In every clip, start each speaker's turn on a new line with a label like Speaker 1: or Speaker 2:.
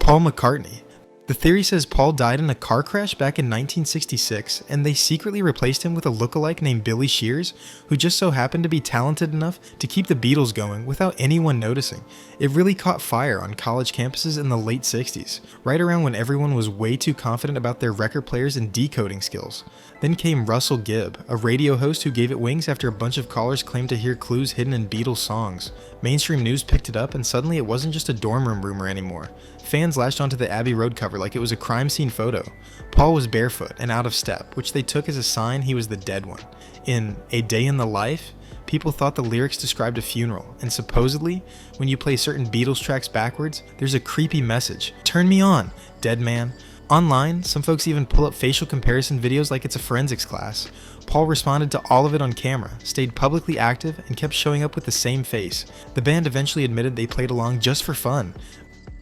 Speaker 1: Paul McCartney. The theory says Paul died in a car crash back in 1966, and they secretly replaced him with a lookalike named Billy Shears, who just so happened to be talented enough to keep the Beatles going without anyone noticing. It really caught fire on college campuses in the late 60s, right around when everyone was way too confident about their record players and decoding skills. Then came Russell Gibb, a radio host who gave it wings after a bunch of callers claimed to hear clues hidden in Beatles songs. Mainstream news picked it up, and suddenly it wasn't just a dorm room rumor anymore. Fans latched onto the Abbey Road cover like it was a crime scene photo. Paul was barefoot and out of step, which they took as a sign he was the dead one. In A Day in the Life, people thought the lyrics described a funeral, and supposedly, when you play certain Beatles tracks backwards, there's a creepy message. Turn me on, dead man. Online, some folks even pull up facial comparison videos like it's a forensics class. Paul responded to all of it on camera, stayed publicly active, and kept showing up with the same face. The band eventually admitted they played along just for fun.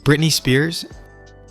Speaker 1: Britney Spears.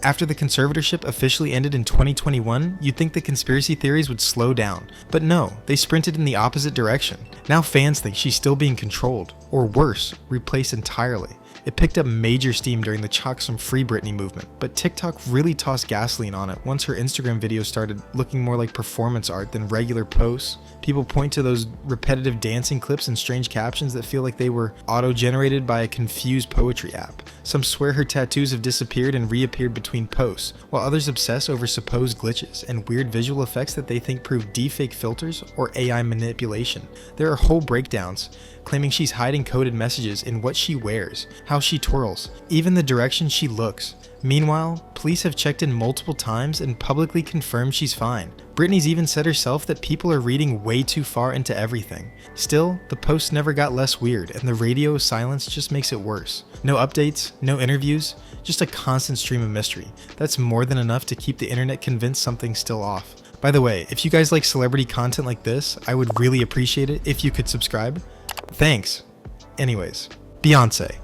Speaker 1: After the conservatorship officially ended in 2021, you'd think the conspiracy theories would slow down. But no, they sprinted in the opposite direction. Now fans think she's still being controlled, or worse, replaced entirely. It picked up major steam during the Chalk Some Free Britney movement, but TikTok really tossed gasoline on it once her Instagram videos started looking more like performance art than regular posts. People point to those repetitive dancing clips and strange captions that feel like they were auto-generated by a confused poetry app. Some swear her tattoos have disappeared and reappeared between posts, while others obsess over supposed glitches and weird visual effects that they think prove deepfake filters or AI manipulation. There are whole breakdowns claiming she's hiding coded messages in what she wears, how she twirls, even the direction she looks. Meanwhile, police have checked in multiple times and publicly confirmed she's fine. Britney's even said herself that people are reading way too far into everything. Still, the posts never got less weird, and the radio silence just makes it worse. No updates, no interviews, just a constant stream of mystery. That's more than enough to keep the internet convinced something's still off. By the way, if you guys like celebrity content like this, I would really appreciate it if you could subscribe. Thanks. Anyways, Beyonce.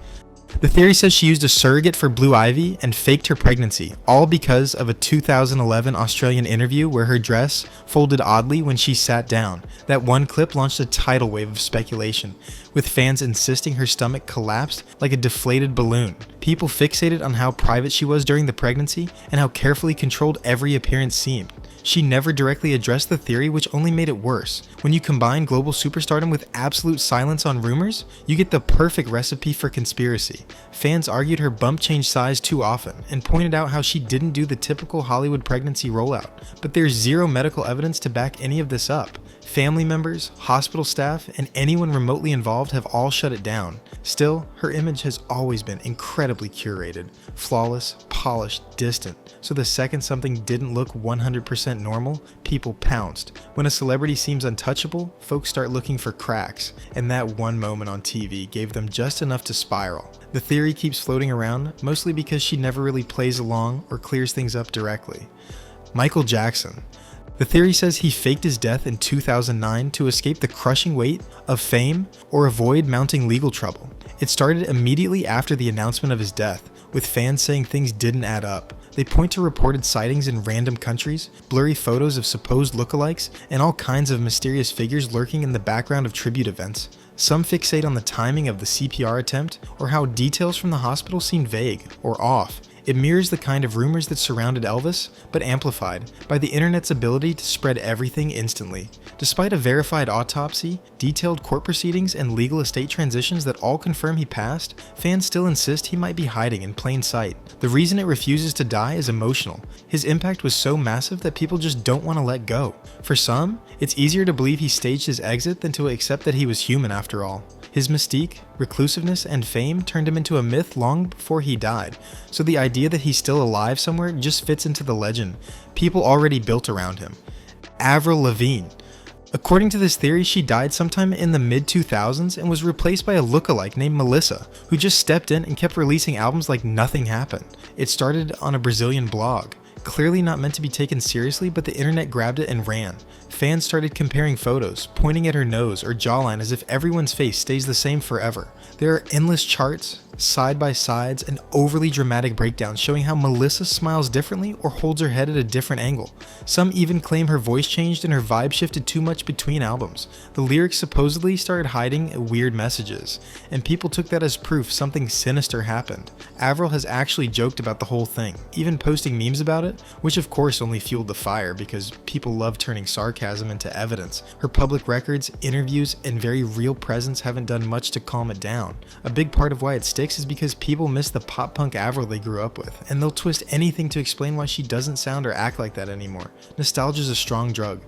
Speaker 1: The theory says she used a surrogate for Blue Ivy and faked her pregnancy, all because of a 2011 Australian interview where her dress folded oddly when she sat down. That one clip launched a tidal wave of speculation, with fans insisting her stomach collapsed like a deflated balloon. People fixated on how private she was during the pregnancy and how carefully controlled every appearance seemed. She never directly addressed the theory, which only made it worse. When you combine global superstardom with absolute silence on rumors, you get the perfect recipe for conspiracy. Fans argued her bump changed size too often and pointed out how she didn't do the typical Hollywood pregnancy rollout, but there's zero medical evidence to back any of this up. Family members, hospital staff, and anyone remotely involved have all shut it down. Still, her image has always been incredibly curated, flawless, polished, distant, so the second something didn't look 100% normal, people pounced. When a celebrity seems untouchable, folks start looking for cracks, and that one moment on TV gave them just enough to spiral. The theory keeps floating around, mostly because she never really plays along or clears things up directly. Michael Jackson. The theory says he faked his death in 2009 to escape the crushing weight of fame or avoid mounting legal trouble. It started immediately after the announcement of his death, with fans saying things didn't add up. They point to reported sightings in random countries, blurry photos of supposed lookalikes, and all kinds of mysterious figures lurking in the background of tribute events. Some fixate on the timing of the CPR attempt or how details from the hospital seemed vague or off. It mirrors the kind of rumors that surrounded Elvis, but amplified by the internet's ability to spread everything instantly. Despite a verified autopsy, detailed court proceedings, and legal estate transitions that all confirm he passed, fans still insist he might be hiding in plain sight. The reason it refuses to die is emotional. His impact was so massive that people just don't want to let go. For some, it's easier to believe he staged his exit than to accept that he was human after all. His mystique, reclusiveness, and fame turned him into a myth long before he died, so the idea that he's still alive somewhere just fits into the legend people already built around him. Avril Lavigne. According to this theory, she died sometime in the mid-2000s and was replaced by a lookalike named Melissa, who just stepped in and kept releasing albums like nothing happened. It started on a Brazilian blog. Clearly not meant to be taken seriously, but the internet grabbed it and ran. Fans started comparing photos, pointing at her nose or jawline as if everyone's face stays the same forever. There are endless charts, side-by-sides, and overly dramatic breakdowns showing how Melissa smiles differently or holds her head at a different angle. Some even claim her voice changed and her vibe shifted too much between albums. The lyrics supposedly started hiding weird messages, and people took that as proof something sinister happened. Avril has actually joked about the whole thing, even posting memes about it, which of course only fueled the fire because people love turning sarcasm into evidence. Her public records, interviews, and very real presence haven't done much to calm it down. A big part of why it sticks is because people miss the pop-punk Avril they grew up with, and they'll twist anything to explain why she doesn't sound or act like that anymore. Nostalgia's a strong drug.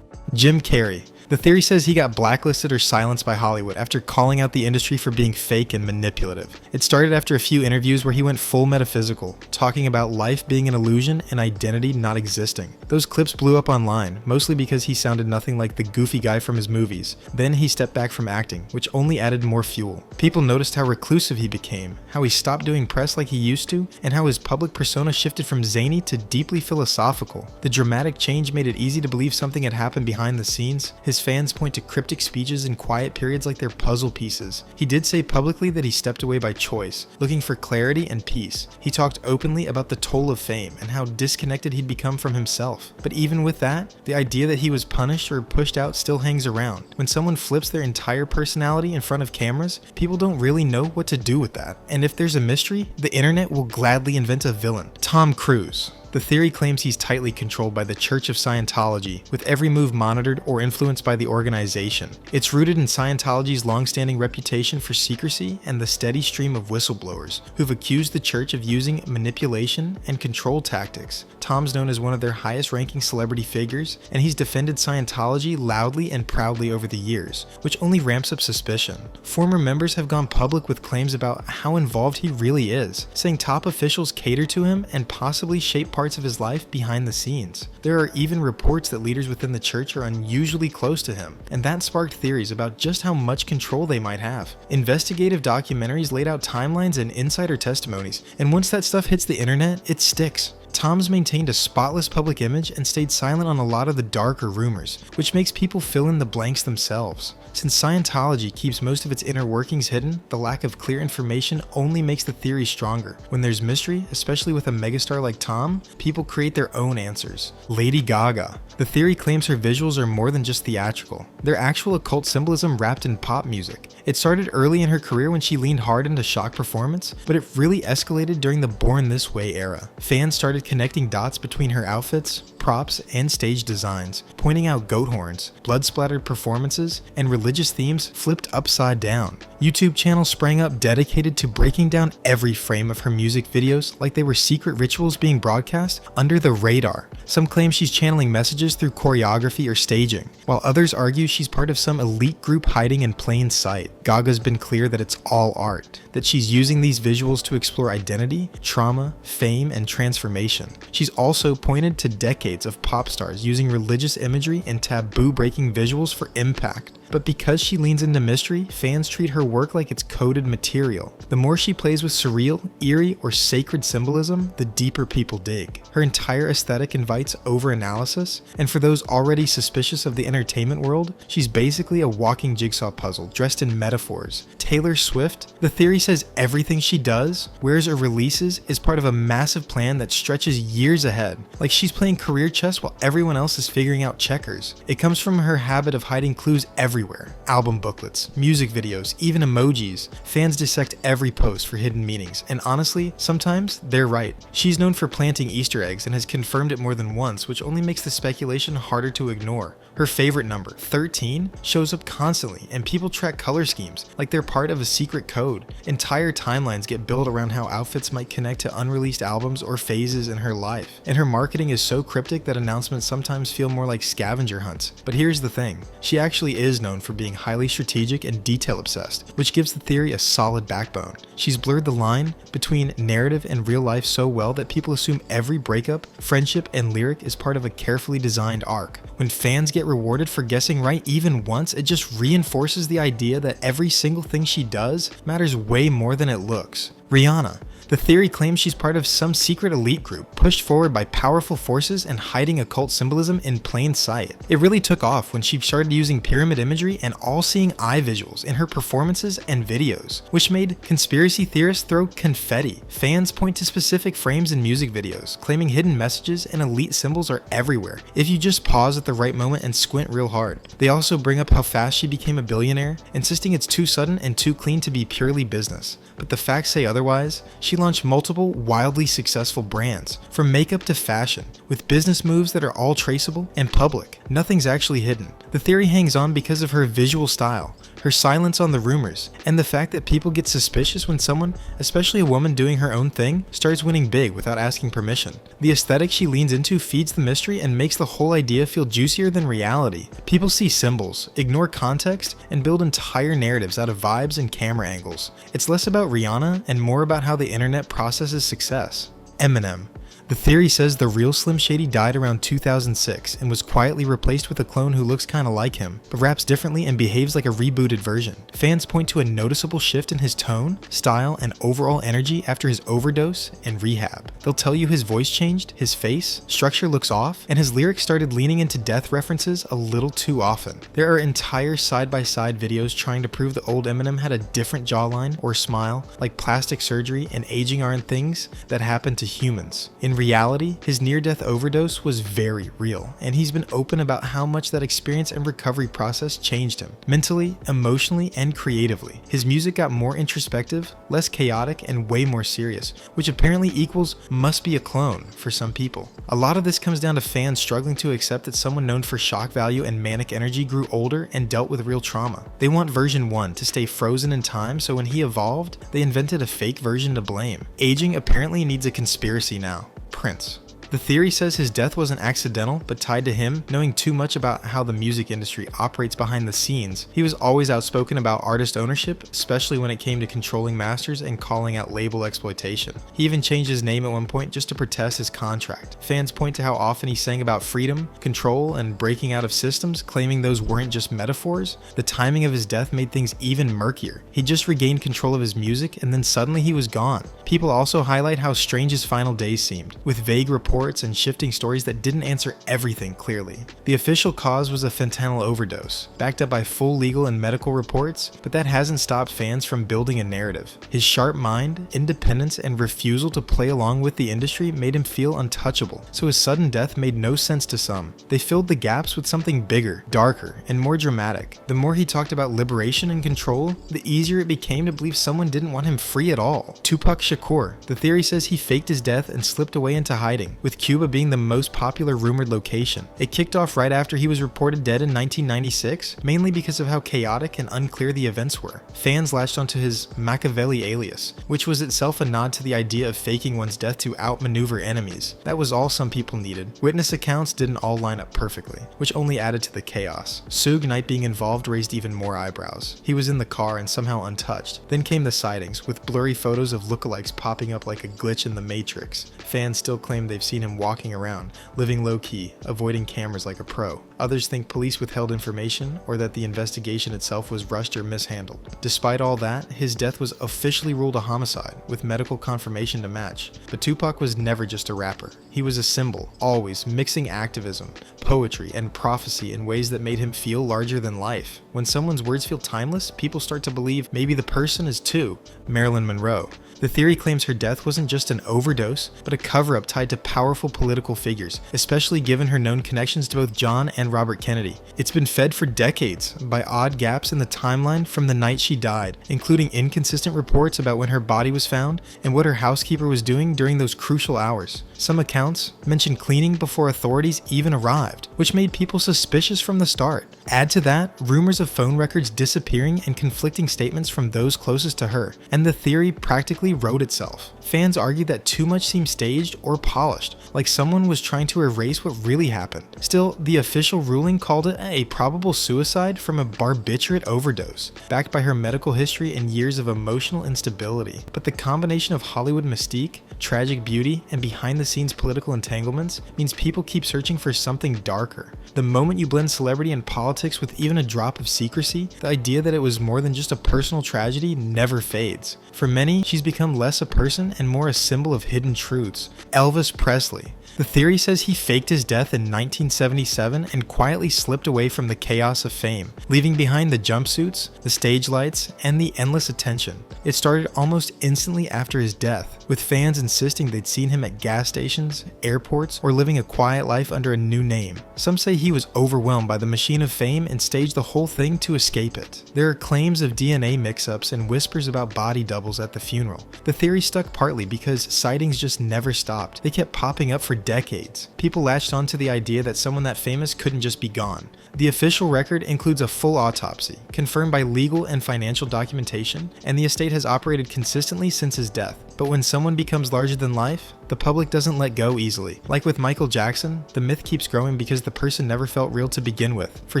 Speaker 1: Jim Carrey. The theory says he got blacklisted or silenced by Hollywood after calling out the industry for being fake and manipulative. It started after a few interviews where he went full metaphysical, talking about life being an illusion and identity not existing. Those clips blew up online, mostly because he sounded nothing like the goofy guy from his movies. Then he stepped back from acting, which only added more fuel. People noticed how reclusive he became, how he stopped doing press like he used to, and how his public persona shifted from zany to deeply philosophical. The dramatic change made it easy to believe something had happened behind the scenes. His fans point to cryptic speeches and quiet periods like they're puzzle pieces. He did say publicly that he stepped away by choice, looking for clarity and peace. He talked openly about the toll of fame and how disconnected he'd become from himself. But even with that, the idea that he was punished or pushed out still hangs around. When someone flips their entire personality in front of cameras, people don't really know what to do with that. And if there's a mystery, the internet will gladly invent a villain. Tom Cruise. The theory claims he's tightly controlled by the Church of Scientology, with every move monitored or influenced by the organization. It's rooted in Scientology's long-standing reputation for secrecy and the steady stream of whistleblowers who've accused the church of using manipulation and control tactics. Tom's known as one of their highest-ranking celebrity figures, and he's defended Scientology loudly and proudly over the years, which only ramps up suspicion. Former members have gone public with claims about how involved he really is, saying top officials cater to him and possibly shape parts of his life behind the scenes. There are even reports that leaders within the church are unusually close to him, and that sparked theories about just how much control they might have. Investigative documentaries laid out timelines and insider testimonies, and once that stuff hits the internet, it sticks. Tom's maintained a spotless public image and stayed silent on a lot of the darker rumors, which makes people fill in the blanks themselves. Since Scientology keeps most of its inner workings hidden, the lack of clear information only makes the theory stronger. When there's mystery, especially with a megastar like Tom, people create their own answers. Lady Gaga. The theory claims her visuals are more than just theatrical. They're actual occult symbolism wrapped in pop music. It started early in her career when she leaned hard into shock performance, but it really escalated during the Born This Way era. Fans started connecting dots between her outfits, props, and stage designs, pointing out goat horns, blood-splattered performances, and religious themes flipped upside down. YouTube channels sprang up dedicated to breaking down every frame of her music videos like they were secret rituals being broadcast under the radar. Some claim she's channeling messages through choreography or staging, while others argue she's part of some elite group hiding in plain sight. Gaga's been clear that it's all art, that she's using these visuals to explore identity, trauma, fame, and transformation. She's also pointed to decades of pop stars using religious imagery and taboo-breaking visuals for impact. But because she leans into mystery, fans treat her work like it's coded material. The more she plays with surreal, eerie, or sacred symbolism, the deeper people dig. Her entire aesthetic invites over-analysis, and for those already suspicious of the entertainment world, she's basically a walking jigsaw puzzle dressed in metaphors. Taylor Swift? The theory says everything she does, wears, or releases is part of a massive plan that stretches years ahead, like she's playing career chess while everyone else is figuring out checkers. It comes from her habit of hiding clues everywhere. Album booklets, music videos, even emojis. Fans dissect every post for hidden meanings, and honestly, sometimes they're right. She's known for planting Easter eggs and has confirmed it more than once, which only makes the speculation harder to ignore. Her favorite number, 13, shows up constantly, and people track color schemes like they're part of a secret code. Entire timelines get built around how outfits might connect to unreleased albums or phases in her life. And her marketing is so cryptic that announcements sometimes feel more like scavenger hunts. But here's the thing, she actually is known for being highly strategic and detail-obsessed, which gives the theory a solid backbone. She's blurred the line between narrative and real life so well that people assume every breakup, friendship, and lyric is part of a carefully designed arc. When fans get rewarded for guessing right even once, it just reinforces the idea that every single thing she does matters way more than it looks. Rihanna. The theory claims she's part of some secret elite group, pushed forward by powerful forces and hiding occult symbolism in plain sight. It really took off when she started using pyramid imagery and all-seeing eye visuals in her performances and videos, which made conspiracy theorists throw confetti. Fans point to specific frames in music videos, claiming hidden messages and elite symbols are everywhere if you just pause at the right moment and squint real hard. They also bring up how fast she became a billionaire, insisting it's too sudden and too clean to be purely business. But the facts say otherwise. She launched multiple wildly successful brands, from makeup to fashion, with business moves that are all traceable and public. Nothing's actually hidden. The theory hangs on because of her visual style, her silence on the rumors, and the fact that people get suspicious when someone, especially a woman doing her own thing, starts winning big without asking permission. The aesthetic she leans into feeds the mystery and makes the whole idea feel juicier than reality. People see symbols, ignore context, and build entire narratives out of vibes and camera angles. It's less about Rihanna and more about how the internet processes success. Eminem. The theory says the real Slim Shady died around 2006 and was quietly replaced with a clone who looks kinda like him, but raps differently and behaves like a rebooted version. Fans point to a noticeable shift in his tone, style, and overall energy after his overdose and rehab. They'll tell you his voice changed, his face, structure looks off, and his lyrics started leaning into death references a little too often. There are entire side-by-side videos trying to prove the old Eminem had a different jawline or smile, like plastic surgery and aging aren't things that happen to humans. In reality, his near-death overdose was very real, and he's been open about how much that experience and recovery process changed him, mentally, emotionally, and creatively. His music got more introspective, less chaotic, and way more serious, which apparently equals must be a clone for some people. A lot of this comes down to fans struggling to accept that someone known for shock value and manic energy grew older and dealt with real trauma. They want version 1 to stay frozen in time, so when he evolved, they invented a fake version to blame. Aging apparently needs a conspiracy now. Prince. The theory says his death wasn't accidental, but tied to him knowing too much about how the music industry operates behind the scenes. He was always outspoken about artist ownership, especially when it came to controlling masters and calling out label exploitation. He even changed his name at one point just to protest his contract. Fans point to how often he sang about freedom, control, and breaking out of systems, claiming those weren't just metaphors. The timing of his death made things even murkier. He just regained control of his music, and then suddenly he was gone. People also highlight how strange his final days seemed, with vague reports and shifting stories that didn't answer everything clearly. The official cause was a fentanyl overdose, backed up by full legal and medical reports, but that hasn't stopped fans from building a narrative. His sharp mind, independence, and refusal to play along with the industry made him feel untouchable, so his sudden death made no sense to some. They filled the gaps with something bigger, darker, and more dramatic. The more he talked about liberation and control, the easier it became to believe someone didn't want him free at all. Tupac Shakur. The theory says he faked his death and slipped away into hiding, with Cuba being the most popular rumored location. It kicked off right after he was reported dead in 1996, mainly because of how chaotic and unclear the events were. Fans latched onto his Machiavelli alias, which was itself a nod to the idea of faking one's death to outmaneuver enemies. That was all some people needed. Witness accounts didn't all line up perfectly, which only added to the chaos. Suge Knight being involved raised even more eyebrows. He was in the car and somehow untouched. Then came the sightings, with blurry photos of lookalikes popping up like a glitch in the Matrix. Fans still claim they've seen him walking around, living low-key, avoiding cameras like a pro. Others think police withheld information or that the investigation itself was rushed or mishandled. Despite all that, his death was officially ruled a homicide, with medical confirmation to match. But Tupac was never just a rapper. He was a symbol, always mixing activism, poetry, and prophecy in ways that made him feel larger than life. When someone's words feel timeless, people start to believe maybe the person is too. Marilyn Monroe. The theory claims her death wasn't just an overdose, but a cover-up tied to powerful political figures, especially given her known connections to both John and Robert Kennedy. It's been fed for decades by odd gaps in the timeline from the night she died, including inconsistent reports about when her body was found and what her housekeeper was doing during those crucial hours. Some accounts mention cleaning before authorities even arrived, which made people suspicious from the start. Add to that, rumors of phone records disappearing and conflicting statements from those closest to her, and the theory practically wrote itself. Fans argued that too much seemed staged or polished, like someone was trying to erase what really happened. Still, the official ruling called it a probable suicide from a barbiturate overdose, backed by her medical history and years of emotional instability. But the combination of Hollywood mystique, tragic beauty, and behind-the-scenes political entanglements means people keep searching for something darker. The moment you blend celebrity and politics with even a drop of secrecy, the idea that it was more than just a personal tragedy never fades. For many, she's become become less a person and more a symbol of hidden truths. Elvis Presley. The theory says he faked his death in 1977 and quietly slipped away from the chaos of fame, leaving behind the jumpsuits, the stage lights, and the endless attention. It started almost instantly after his death, with fans insisting they'd seen him at gas stations, airports, or living a quiet life under a new name. Some say he was overwhelmed by the machine of fame and staged the whole thing to escape it. There are claims of DNA mix-ups and whispers about body doubles at the funeral. The theory stuck partly because sightings just never stopped. They kept popping up for decades. People latched onto the idea that someone that famous couldn't just be gone. The official record includes a full autopsy, confirmed by legal and financial documentation, and the estate has operated consistently since his death. But when someone becomes larger than life, the public doesn't let go easily. Like with Michael Jackson, the myth keeps growing because the person never felt real to begin with. For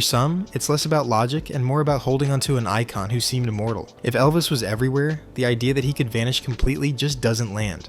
Speaker 1: some, it's less about logic and more about holding onto an icon who seemed immortal. If Elvis was everywhere, the idea that he could vanish completely just doesn't land.